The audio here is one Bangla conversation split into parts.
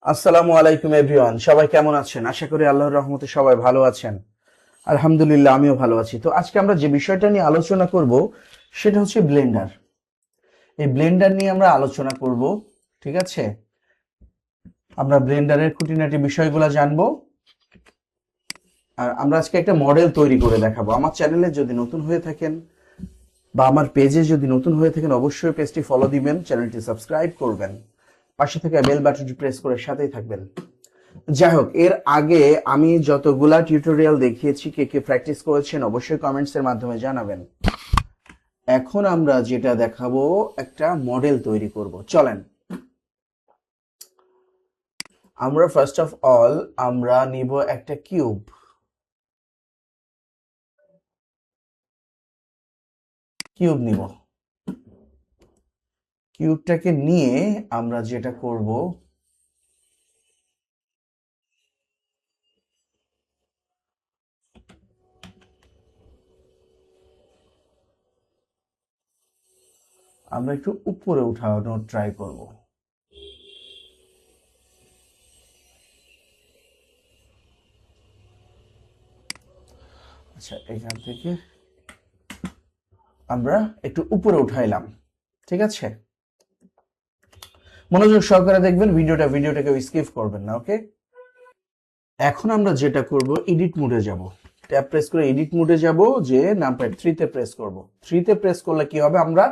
আসসালামু আলাইকুম এভরিওয়ান, সবাই কেমন আছেন? আশা করি আল্লাহর রহমতে সবাই ভালো আছেন। আলহামদুলিল্লাহ, আমিও ভালো আছি। তো আজকে আমরা যে বিষয়টা নিয়ে আলোচনা করব সেটা হচ্ছে ব্লেন্ডার। এই ব্লেন্ডার নিয়ে আমরা আলোচনা করব, ঠিক আছে? আমরা ব্লেন্ডারের খুঁটিনাটি বিষয়গুলো জানবো, আর আমরা আজকে একটা মডেল তৈরি করে দেখাবো। আমার চ্যানেলে যদি নতুন হয়ে থাকেন বা আমার পেজে যদি নতুন হয়ে থাকেন, অবশ্যই পেজটি ফলো দিবেন, চ্যানেলটি সাবস্ক্রাইব করবেন, পাশে থেকে বেল বাটনটি প্রেস করে সাথেই থাকবেন। যাই হোক, এর আগে আমি যতগুলা টিউটোরিয়াল দেখিয়েছি, কে কে প্র্যাকটিস করেছেন অবশ্যই কমেন্টস এর মাধ্যমে জানাবেন। এখন আমরা যেটা দেখাবো, একটা মডেল তৈরি করব। চলেন, আমরা ফার্স্ট অফ অল আমরা নিব একটা কিউব। নিব। কিউবটাকে নিয়ে আমরা যেটা করব, আমরা একটু উপরে উঠানোর ট্রাই করব। আচ্ছা, এখান থেকে আমরা একটু উপরে উঠাইলাম, ঠিক আছে? মনোযোগ সহকারে দেখবেন ভিডিওটাকে স্কিপ করবেন না, ওকে? এখন আমরা যেটা করব, এডিট মোডে যাব। ট্যাব প্রেস করে এডিট মোডে যাব, যে নাম্বার 3 তে প্রেস করব। 3 তে প্রেস করলে কি হবে, আমরা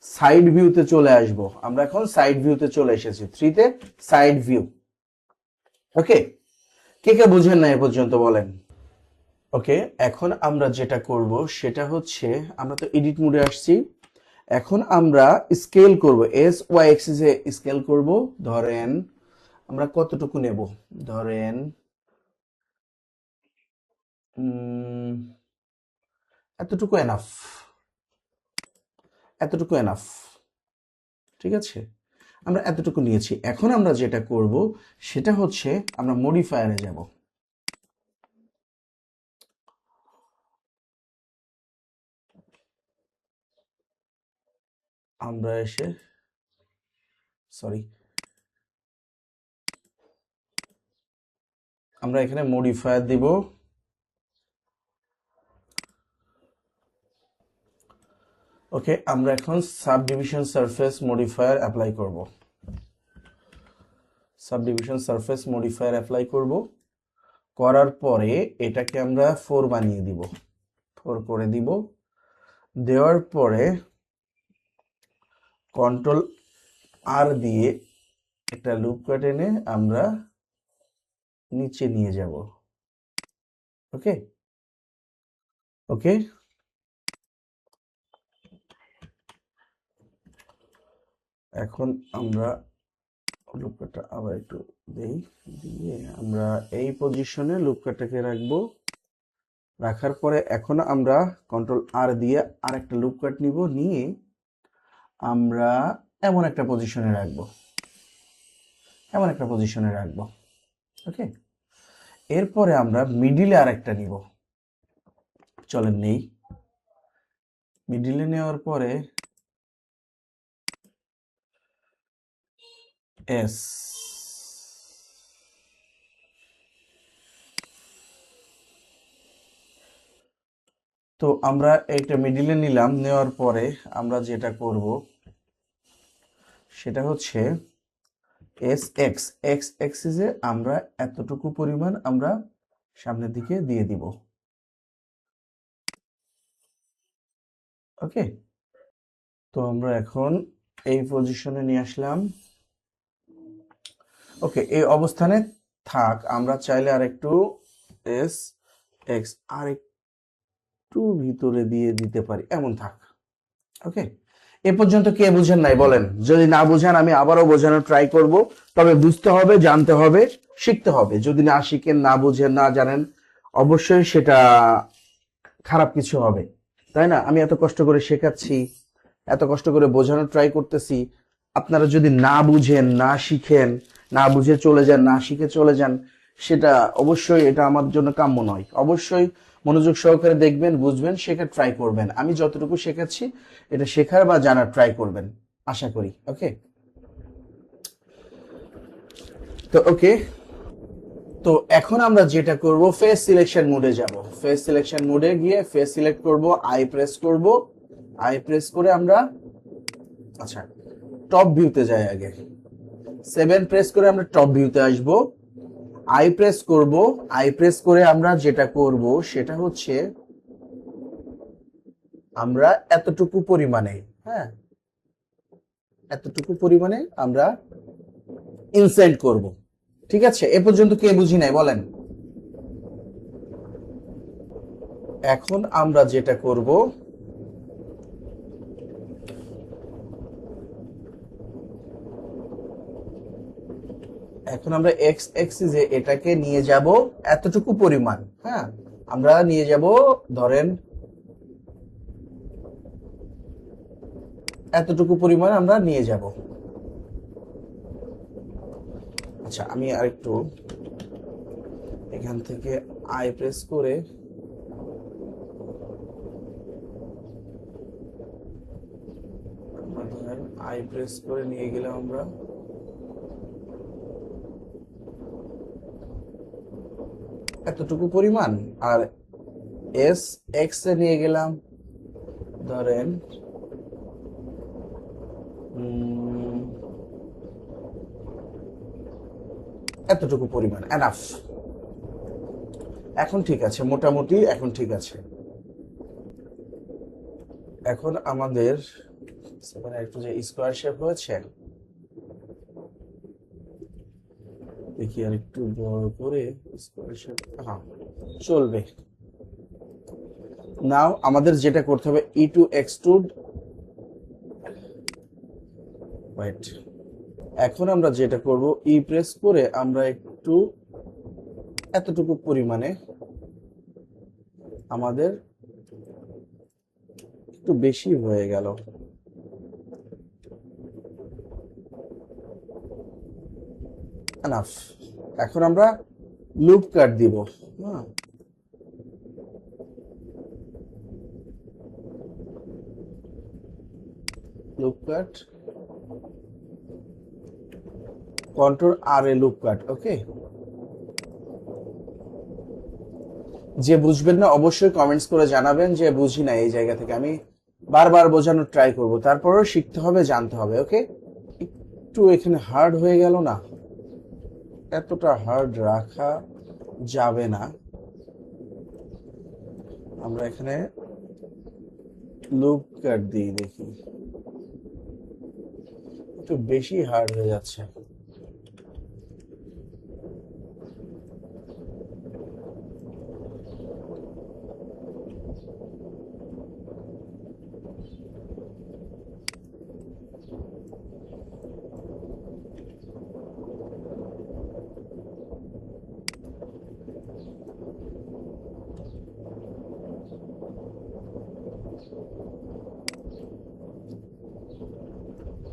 সাইড ভিউতে চলে আসব। আমরা এখন সাইড ভিউতে চলে এসেছি, 3 তে সাইড ভিউ। ওকে, কে কে বুঝেন না এ পর্যন্ত বলেন? ওকে, এখন আমরা যেটা করব সেটা হচ্ছে, আমরা তো এডিট মোডে আসছি, এখন আমরা স্কেল করব, এস ওয়াই এক্সিস এ স্কেল করব। ধরেন আমরা কতটুকু নেব, ধরেন এতটুকু এনাফ, এতটুকু এনাফ, ঠিক আছে? আমরা এতটুকু নিয়েছি। এখন আমরা যেটা করব সেটা হচ্ছে, আমরা মডিফায়ারে যাব। আমরা এসে, সরি, আমরা এখানে মডিফায়ার দিব। ওকে, আমরা এখন সাবডিভিশন সারফেস মডিফায়ার অ্যাপ্লাই করব। সাবডিভিশন সারফেস মডিফায়ার অ্যাপ্লাই করব, করার পরে এটাকে আমরা 4 বানিয়ে দিব, 4 করে দিব। দেওয়ার পরে কন্ট্রোল আর দিয়ে একটা লুপ কাট এনে আমরা নিচে নিয়ে যাব। ওকে, ওকে, এখন আমরা লুপ কাটটা আবার একটু দেই, দিয়ে আমরা এই পজিশনে লুপ কাটটাকে রাখবো। রাখার পরে এখন আমরা কন্ট্রোল আর দিয়ে আরেকটা লুপ কাট নিব, নিয়ে আমরা এমন একটা পজিশনে রাখবো, এমন একটা পজিশনে রাখবো। ওকে, এরপরে আমরা মিডিলে আরেকটা নিব। চলেন নেই, মিডিলে নেওয়ার পরে এস, তো আমরা একটা মিডিলে নিলাম। নেওয়ার পরে আমরা যেটা করব সেটা হচ্ছে, এস এক্স, এক্স এক্সিসে আমরা এতটুকু পরিমাণ আমরা সামনের দিকে দিয়ে দিব। ওকে, তো আমরা এখন এই পজিশনে নিয়ে আসলাম। ওকে, এই অবস্থানে থাক। আমরা চাইলে আরেকটু এস এক্স আরেকটু ভিতরে দিয়ে দিতে পারি, এমন থাক। ওকে, এ পর্যন্ত কে বুঝেন নাই বলেন? যদি না বুঝেন আমি আবারও বোঝানোর ট্রাই করব। তবে বুঝতে হবে, জানতে হবে, শিখতে হবে। যদি না শিখেন, না বুঝেন, না জানেন, অবশ্যই সেটা খারাপ কিছু হবে, তাই না? আমি এত কষ্ট করে শেখাচ্ছি, এত কষ্ট করে বোঝানোর ট্রাই করতেছি, আপনারা যদি না বুঝেন, না শিখেন, না বুঝে চলে যান, না শিখে চলে যান, সেটা অবশ্যই, এটা আমার জন্য কাম্য নয়। অবশ্যই মনোযোগ সহকারে দেখবেন, বুঝবেন, শেখার ট্রাই করবেন। আমি যতটুকু শেখাচ্ছি এটা শেখার বা জানার ট্রাই করবেন, আশা করি। ওকে, তো ওকে, তো এখন আমরা যেটা করব ফেস সিলেকশন মোডে যাব। ফেস সিলেকশন মোডে গিয়ে ফেস সিলেক্ট করব, আই প্রেস করব, আই প্রেস করে আমরা আচ্ছা টপ ভিউতে যাই আগে। 7 প্রেস করে আমরা টপ ভিউতে আসব, আই প্রেস করব, আই প্রেস করে আমরা যেটা করব সেটা হচ্ছে আমরা এতটুকু পরিমাণে, হ্যাঁ এতটুকু পরিমাণে আমরা ইনসার্ট করব। ঠিক আছে, এ পর্যন্ত কে বুঝি নাই বলেন? এখন আমরা যেটা করব এখন আমরা এক্স এক্সিসে এটাকে নিয়ে যাব এতটুকু পরিমাণ, হ্যাঁ আমরা নিয়ে যাব ধরেন এতটুকু পরিমাণ আমরা নিয়ে যাব। আচ্ছা আমি আরেকটু এখান থেকে আই প্রেস করে আই প্রেস করে নিয়ে গেলাম আমরা এতটুকু পরিমাণ, আর এস এক্স এ নিয়ে গেলাম ধরেন এতটুকু পরিমাণ, এনাফ। এখন ঠিক আছে, মোটামুটি এখন ঠিক আছে। এখন আমাদের একটু যে স্কোয়ার শেপ হয়েছে দেখি আর একটু বড় করে স্কোয়ার শেপ, হ্যাঁ চলবে। নাও আমাদের যেটা করতে হবে ই টু এক্সট্রুড, ওয়েট, এখন আমরা যেটা করব ই প্রেস করে আমরা একটু এতটুকু পরিমাণে আমাদের একটু বেশি হয়ে গেল, এনাফ। এখন আমরা লুপ কাট দিব, হ্যাঁ লুপ কাট, কন্ট্রোল আর এ লুপ কাট। ওকে, যে বুঝবেন না অবশ্যই কমেন্টস করে জানাবেন যে বুঝি না এই জায়গা থেকে, আমি বারবার বোঝানোর ট্রাই করব, তারপরেও শিখতে হবে, জানতে হবে। ওকে, একটু এখানে হার্ড হয়ে গেল না, এতটা হার্ড রাখা যাবে না, আমরা এখানে লুপ কাট দিই, দেখি একটু বেশি হার্ড হয়ে যাচ্ছে।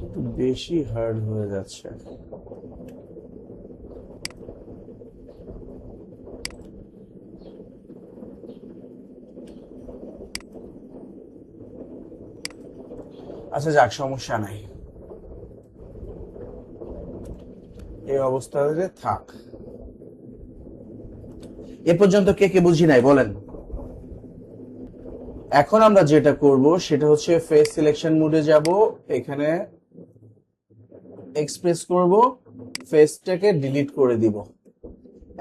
একটু বেশি হার্ড হয়ে যাচ্ছে। আচ্ছা যাক, সমস্যা নাই, এই অবস্থাতে থাক। এ পর্যন্ত কে কে বুঝি নাই বলেন? এখন আমরা যেটা করব সেটা হচ্ছে ফেস সিলেকশন মোডে যাব, এখানে এক্সপ্রেস করব, ফেসটাকে ডিলিট করে দিব।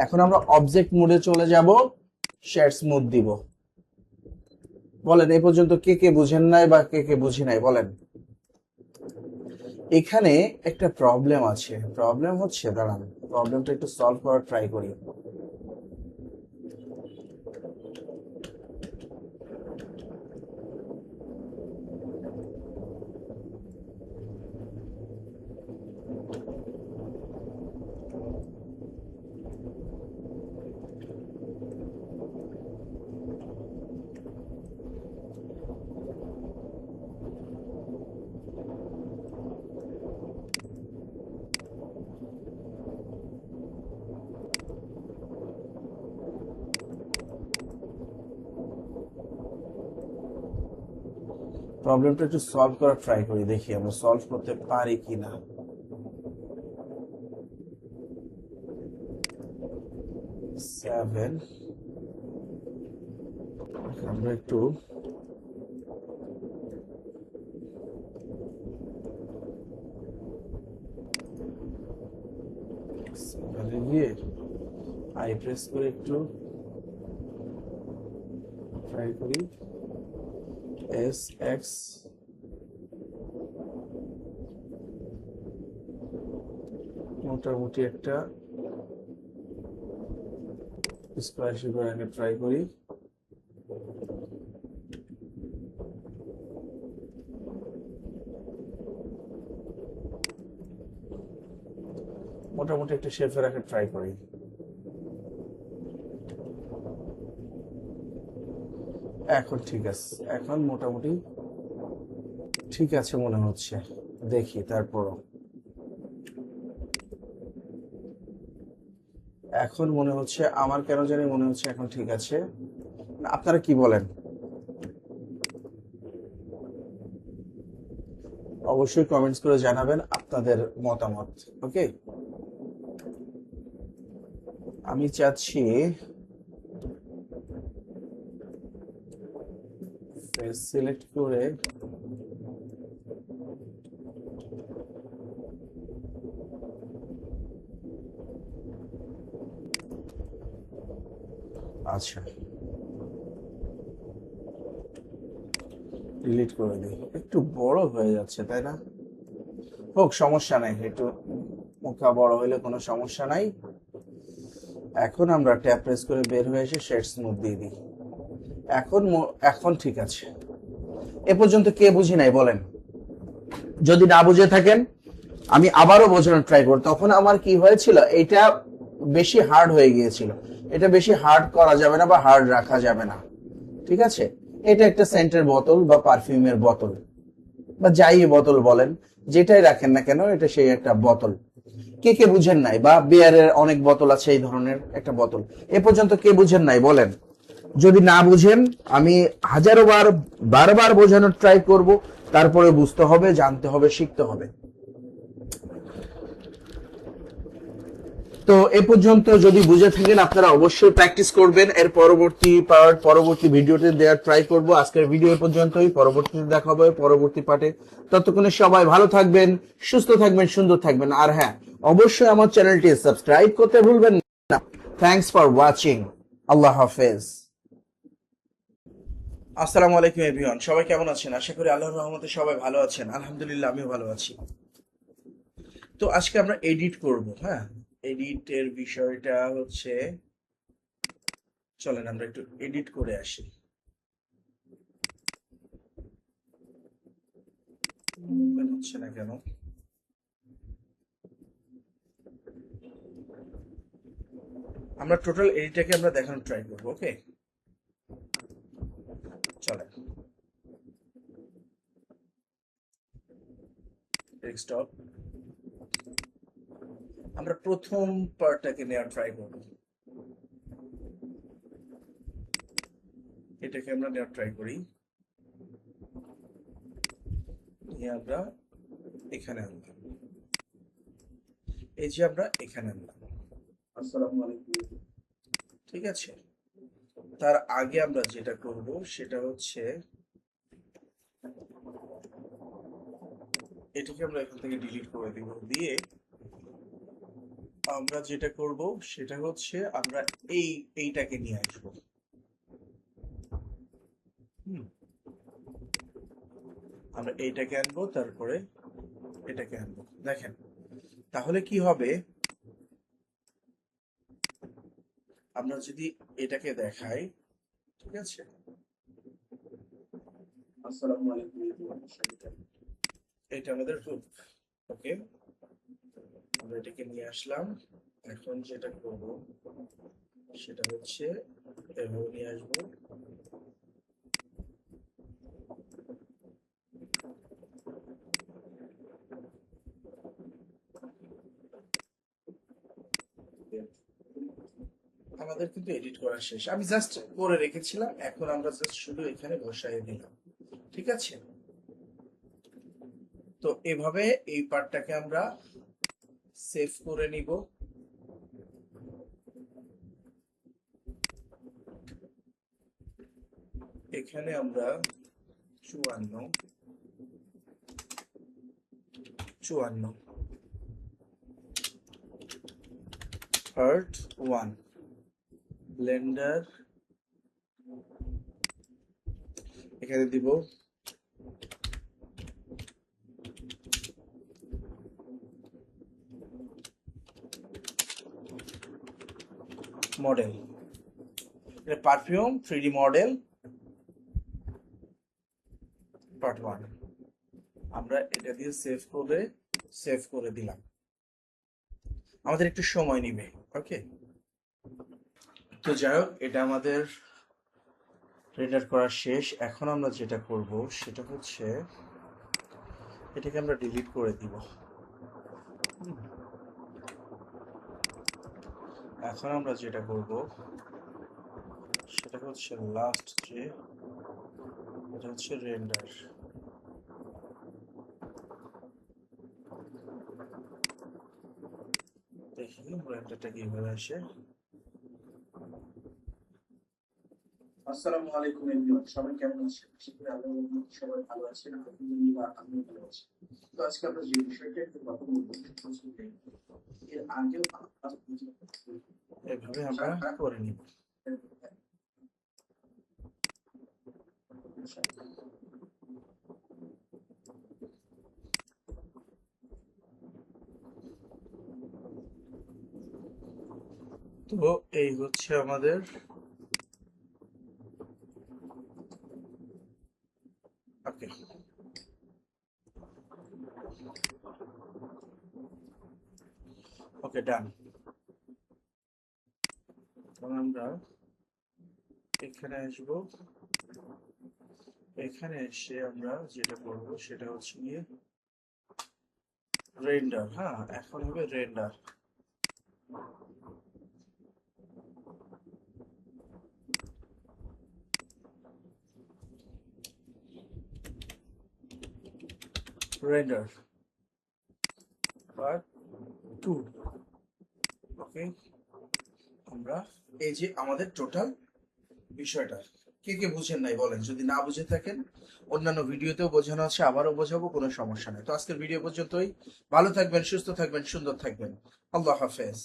এখন আমরা অবজেক্ট মোডে চলে যাব, শেডস মোড দিব। বলেন এই পর্যন্ত কে কে বুঝেন নাই বা কে কে বুঝি নাই বলেন? এখানে একটা প্রবলেম আছে, প্রবলেম হচ্ছে, দাঁড়ান প্রবলেমটা একটু সলভ করার ট্রাই করি। প্রবলেমটা একটু সলভ করার ট্রাই করি, দেখি আমরা সলভ করতে পারি কিনা। 7 আমরা একটু গিয়ে আই প্রেস করে একটু ট্রাই করি SX মোটামুটি একটা স্কোয়ার শেপ আগে ট্রাই করি। মোটামুটি একটা শেপে রাখা ট্রাই করি। এখন ঠিক আছে, এখন মোটামুটি ঠিক আছে মনে হচ্ছে, দেখি তারপরও। এখন মনে হচ্ছে, আমার কেন জানি মনে হচ্ছে এখন ঠিক আছে। আপনারা কি বলেন? অবশ্যই কমেন্টস করে জানাবেন আপনাদের মতামত। ওকে, আমি চাচ্ছি ফেস সিলেক্ট করে আচ্ছা ডিলিট করে দিই। একটু বড় হয়ে যাচ্ছে তাই না? হোক, সমস্যা নাই, একটু মুখা বড় হইলে কোনো সমস্যা নাই। এখন আমরা ট্যাপ প্রেস করে বের হয়ে এসে শেড স্মুথ দিয়ে দিই। এখন ঠিক আছে। এ পর্যন্ত কে বুঝি নাই বলেন? যদি না বুঝে থাকেন আমি আবারও বোঝানোর ট্রাই করব। তখন আমার কি হয়েছিল, এটা বেশি হার্ড হয়ে গিয়েছিল। এটা বেশি হার্ড করা যাবে না বা হার্ড রাখা যাবে না, ঠিক আছে? এটা একটা সেন্টের বোতল বা পারফিউমের বোতল বা যাই বোতল বলেন, যেটাই রাখেন না কেন, এটা সেই একটা বোতল। কে কে বুঝেন নাই? বা বিয়ারের অনেক বোতল আছে এই ধরনের একটা বোতল। এ পর্যন্ত কে বুঝেন নাই বলেন? যদি না বুঝেন আমি হাজারো বার বারবার বোঝানোর ট্রাই করব, তারপরে বুঝতে হবে, জানতে হবে, শিখতে হবে। তো এ পর্যন্ত যদি বুঝে থাকেন আপনারা অবশ্যই প্র্যাকটিস করবেন। এর পরবর্তী পার্ট পরবর্তী ভিডিওতে দেওয়ার ট্রাই করব। আজকের ভিডিও এ পর্যন্তই, পরবর্তীতে দেখা হবে পরবর্তী পার্টে। ততক্ষণে সবাই ভালো থাকবেন, সুস্থ থাকবেন, সুন্দর থাকবেন। আর হ্যাঁ, অবশ্যই আমার চ্যানেলটি সাবস্ক্রাইব করতে ভুলবেন না। Thanks for watching. আল্লাহ হাফেজ। আসসালামু আলাইকুম এভরিওয়ান, সবাই কেমন আছেন? আশা করি আল্লাহর রহমতে সবাই ভালো আছেন। আলহামদুলিল্লাহ আমিও ভালো আছি। তো আজকে আমরা এডিট করব। হ্যাঁ, এডিটের বিষয়টা হচ্ছে, চলেন আমরা একটু এডিট করে আসি। হচ্ছে না কেন? আমরা টোটাল এডিটটাকে আমরা দেখানোর ট্রাই করবো। ওকে, চলেন ডেস্কটপ। আমরা প্রথম পার্টটাকে নেওয়ার ট্রাই করবো। এটাকে আমরা নেওয়ার ট্রাই করি, নিয়ে আমরা এখানে আনলাম। এই যে আমরা এখানে আনলাম। আসসালামু আলাইকুম। ঠিক আছে, তার আগে আমরা যেটা করব সেটা হচ্ছে এটাকে আমরা এখান থেকে ডিলিট করে দিব। দিয়ে আমরা যেটা করব সেটা হচ্ছে আমরা এইটাকে নিয়ে আসবো। আমরা এইটাকে আনবো, তারপরে এটাকে আনবো। দেখেন তাহলে কি হবে, আমরা যদি এটাকে দেখাই, ঠিক আছে? আসসালামু আলাইকুম। এটা আমাদের রূপ। ওকে, আমরা এটাকে নিয়ে আসলাম। এখন যেটা করব সেটা হচ্ছে এভাবে নিয়ে আসবো। আমাদের কিন্তু এডিট করা শেষ, আমি জাস্ট করে রেখেছিলাম। এখন আমরা জাস্ট শুধু এখানে বসাই দিলাম, ঠিক আছে? তো এভাবে এই পার্টটাকে আমরা সেভ করে নিব। এখানে আমরা 54 হার্ট 1 ব্লেন্ডার এখানে দিব মডেল, এটা পারফিউম 3D মডেল পার্ট 1। আমরা এটা দিয়ে সেভ করে দিলাম। আমাদের একটু সময় নিবে, ওকে। তো যাই হোক, এটা আমাদের রেন্ডার করা শেষ। এখন আমরা যেটা করব সেটা হচ্ছে এটাকে আমরা ডিলিট করে দিব। এখন আমরা যেটা করব সেটা হচ্ছে লাস্ট এটা হচ্ছে রেন্ডার। দেখি রেন্ডারটা কিভাবে আসে। আসসালামু আলাইকুম এভরিওয়ান, সবাই কেমন আছেন? আশা করি আল্লাহর রহমতে সবাই ভালো আছেন। আলহামদুলিল্লাহ আমিও ভালো আছি। তো আজকে আমরা যে বিষয়টা একটু কথা বলবো এর আগেও এভাবে আমরা করে নিব। তো এই হচ্ছে আমাদের ওকে। ওকে ডান। আমরা এখানে আসব, এখানে এসে আমরা যেটা করব সেটা হচ্ছে গিয়ে রেন্ডার। হ্যাঁ, এখন হবে রেন্ডার। Render part 2। ওকে, আমরা এই যে আমাদের টোটাল বিষয়টা কে কে বুঝেন নাই বলেন, যদি না বুঝে থাকেন অন্যান্য ভিডিওতেও বোঝানো আছে, আবারও বোঝাবো, কোনো সমস্যা নেই। তো আজকের ভিডিও পর্যন্তই। ভালো থাকবেন, সুস্থ থাকবেন, সুন্দর থাকবেন। আল্লাহ হাফেজ।